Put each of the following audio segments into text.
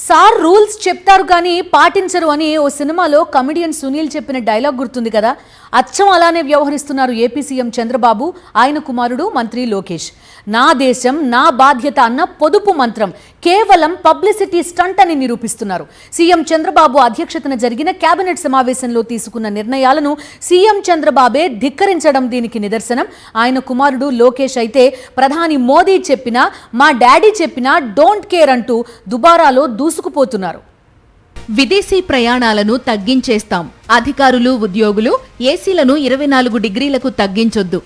Sir rules చెప్తారు కానీ పాటించరు అని ఓ సినిమాలో కమెడియన్ సునీల్ చెప్పిన డైలాగ్ గుర్తుంది కదా. అచ్చం అలానే వ్యవహరిస్తున్నారు ఏపీ సీఎం చంద్రబాబు, ఆయన కుమారుడు మంత్రి లోకేష్. నా దేశం నా బాధ్యత అన్న పొదుపు మంత్రం కేవలం పబ్లిసిటీ స్టంట్ అని నిరూపిస్తున్నారు. సీఎం చంద్రబాబు అధ్యక్షతన జరిగిన కేబినెట్ సమావేశంలో తీసుకున్న నిర్ణయాలను సీఎం చంద్రబాబే ధిక్కరించడం దీనికి నిదర్శనం. ఆయన కుమారుడు లోకేష్ అయితే ప్రధాని మోదీ చెప్పినా మా డాడీ చెప్పినా డోంట్ కేర్ అంటూ దుబారాలో దూసుకుపోతున్నారు. విదేశీ ప్రయాణాలను తగ్గించేస్తాం, అధికారులు ఉద్యోగులు ఏసీలను 24 డిగ్రీలకు తగ్గించొద్దు,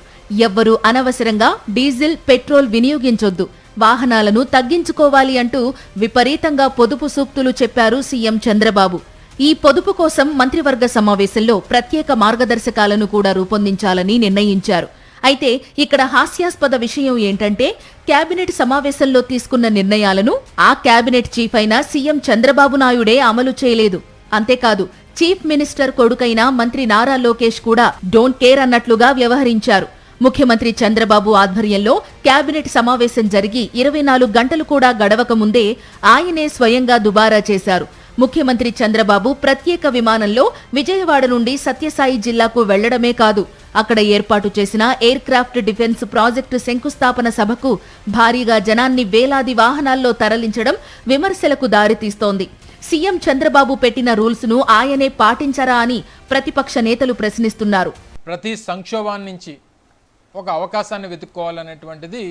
ఎవ్వరూ అనవసరంగా డీజిల్ పెట్రోల్ వినియోగించొద్దు, వాహనాలను తగ్గించుకోవాలి అంటూ విపరీతంగా పొదుపు సూక్తులు చెప్పారు సీఎం చంద్రబాబు. ఈ పొదుపు కోసం మంత్రివర్గ సమావేశంలో ప్రత్యేక మార్గదర్శకాలను కూడా రూపొందించాలని నిర్ణయించారు. అయితే ఇక్కడ హాస్యాస్పద విషయం ఏంటంటే కేబినెట్ సమావేశంలో తీసుకున్న నిర్ణయాలను ఆ కేబినెట్ చీఫ్ అయిన సీఎం చంద్రబాబు నాయుడే అమలు చేయలేదు. అంతేకాదు చీఫ్ మినిస్టర్ కొడుకైన మంత్రి నారా లోకేష్ కూడా డోంట్ కేర్ అన్నట్లుగా వ్యవహరించారు. ముఖ్యమంత్రి చంద్రబాబు ఆధ్వర్యంలో కేబినెట్ సమావేశం జరిగి 24 గంటలు కూడా గడవక ముందే ఆయనే స్వయంగా దుబారా చేశారు. ముఖ్యమంత్రి చంద్రబాబు ప్రత్యేక విమానంలో విజయవాడ నుండి సత్యసాయి జిల్లాకు వెళ్లడమే కాదు, అక్కడ ఏర్పాటు చేసిన ఎయిర్ క్రాఫ్ట్ డిఫెన్స్ ప్రాజెక్టు శంకుస్థాపన సభకు భారీగా జనాన్ని వేలాది వాహనాల్లో తరలించడం విమర్శలకు దారితీస్తోంది. సీఎం చంద్రబాబు పెట్టిన రూల్స్ ను ఆయనే పాటించరా అని ప్రతిపక్ష నేతలు ప్రశ్నిస్తున్నారు. ప్రతి సంక్షోభాన్ని నుంచి ఒక అవకాశాన్ని వెతుక్కోవాలనేటువంటిది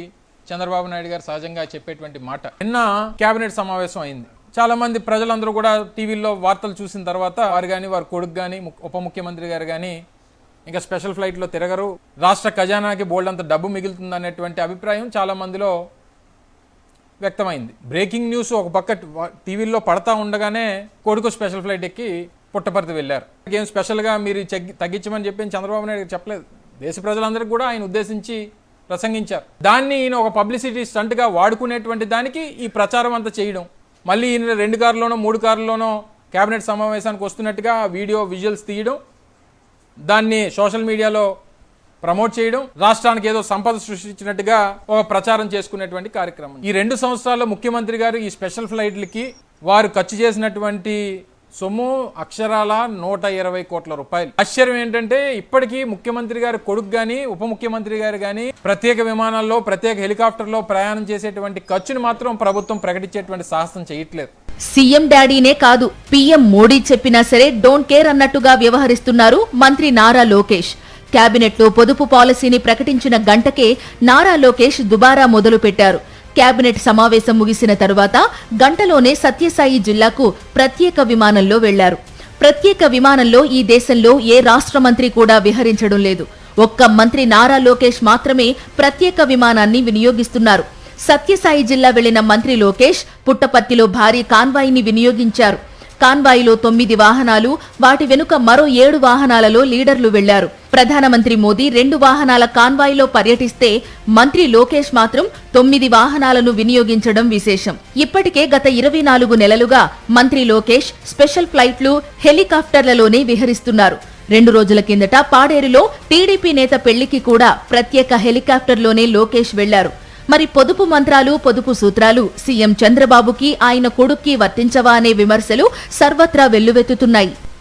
చంద్రబాబు నాయుడు గారు సహజంగా చెప్పేటువంటి మాట. నిన్న కేబినెట్ సమావేశం అయింది. చాలా మంది ప్రజలందరూ కూడా టీవీల్లో వార్తలు చూసిన తర్వాత వారు కానీ వారి కొడుకు కానీ ఉప ముఖ్యమంత్రి గారు కానీ ఇంకా స్పెషల్ ఫ్లైట్లో తిరగరు, రాష్ట్ర ఖజానాకి బోల్డంత డబ్బు మిగులుతుంది అనేటువంటి అభిప్రాయం చాలా మందిలో వ్యక్తమైంది. బ్రేకింగ్ న్యూస్ ఒక పక్క టీవీల్లో పడతా ఉండగానే కొడుకు స్పెషల్ ఫ్లైట్ ఎక్కి పుట్టపర్తి వెళ్ళారు. ఏం స్పెషల్గా మీరు తగ్గించమని చెప్పి చంద్రబాబు నాయుడు చెప్పలేదు. దేశ ప్రజలందరికీ కూడా ఆయన ఉద్దేశించి ప్రసంగించారు. దాన్ని ఈయన ఒక పబ్లిసిటీ స్టంట్గా వాడుకునేటువంటి దానికి ఈ ప్రచారం అంతా చేయడం, మళ్ళీ ఈయన 2 కార్లలోనో 3 కార్లలోనో కేబినెట్ సమావేశానికి వస్తున్నట్టుగా వీడియో విజువల్స్ తీయడం, దాన్ని సోషల్ మీడియాలో ప్రమోట్ చేయడం, రాష్ట్రానికి ఏదో సంపద సృష్టించినట్టుగా ఒక ప్రచారం చేసుకునేటువంటి కార్యక్రమం. ఈ 2 సంవత్సరాల్లో ముఖ్యమంత్రి గారు ఈ స్పెషల్ ఫ్లైట్లకి వారు ఖర్చు చేసినటువంటి సొమ్ము అక్షరాల 120 కోట్ల రూపాయలు. ఆశ్చర్యం ఏంటంటే ఇప్పటికీ ముఖ్యమంత్రి గారి కొడుకు గాని ఉప ముఖ్యమంత్రి గారు గాని ప్రత్యేక విమానాల్లో ప్రత్యేక హెలికాప్టర్లో ప్రయాణం చేసేటువంటి ఖర్చును మాత్రం ప్రభుత్వం ప్రకటించేటువంటి సాహసం చేయట్లేదు. సీఎం డాడీనే కాదు, పీఎం మోడీ చెప్పినా సరే డోంట్ కేర్ అన్నట్టుగా వ్యవహరిస్తున్నారు మంత్రి నారా లోకేష్. కేబినెట్లో పొదుపు పాలసీని ప్రకటించిన గంటకే నారా లోకేష్ దుబారా మొదలు పెట్టారు. కేబినెట్ సమావేశం ముగిసిన తరువాత గంటలోనే సత్యసాయి జిల్లాకు ప్రత్యేక విమానంలో వెళ్లారు. ప్రత్యేక విమానంలో ఈ దేశంలో ఏ రాష్ట్ర మంత్రి కూడా విహరించడం లేదు. ఒక్క మంత్రి నారా లోకేష్ మాత్రమే ప్రత్యేక విమానాన్ని వినియోగిస్తున్నారు. సత్యసాయి జిల్లా వెళ్లిన మంత్రి లోకేష్ పుట్టపర్తిలో భారీ కాన్వాయ్ని వినియోగించారు. కాన్వాయ్లో 9 వాహనాలు, వాటి వెనుక మరో 7 వాహనాలలో లీడర్లు వెళ్లారు. ప్రధానమంత్రి మోదీ 2 వాహనాల కాన్వాయ్లో పర్యటిస్తే మంత్రి లోకేష్ మాత్రం 9 వాహనాలను వినియోగించడం విశేషం. ఇప్పటికే గత 24 నెలలుగా మంత్రి లోకేష్ స్పెషల్ ఫ్లైట్లు, హెలికాప్టర్లలోనే విహరిస్తున్నారు. 2 రోజుల కిందట పాడేరులో టీడీపీ నేత పెళ్లికి కూడా ప్రత్యేక హెలికాప్టర్లోనే లోకేష్ వెళ్లారు. మరి పొదుపు మంత్రాలు, పొదుపు సూత్రాలు సీఎం చంద్రబాబుకి ఆయన కొడుక్కి వర్తించవా అనే విమర్శలు సర్వత్రా వెల్లువెత్తుతున్నాయి.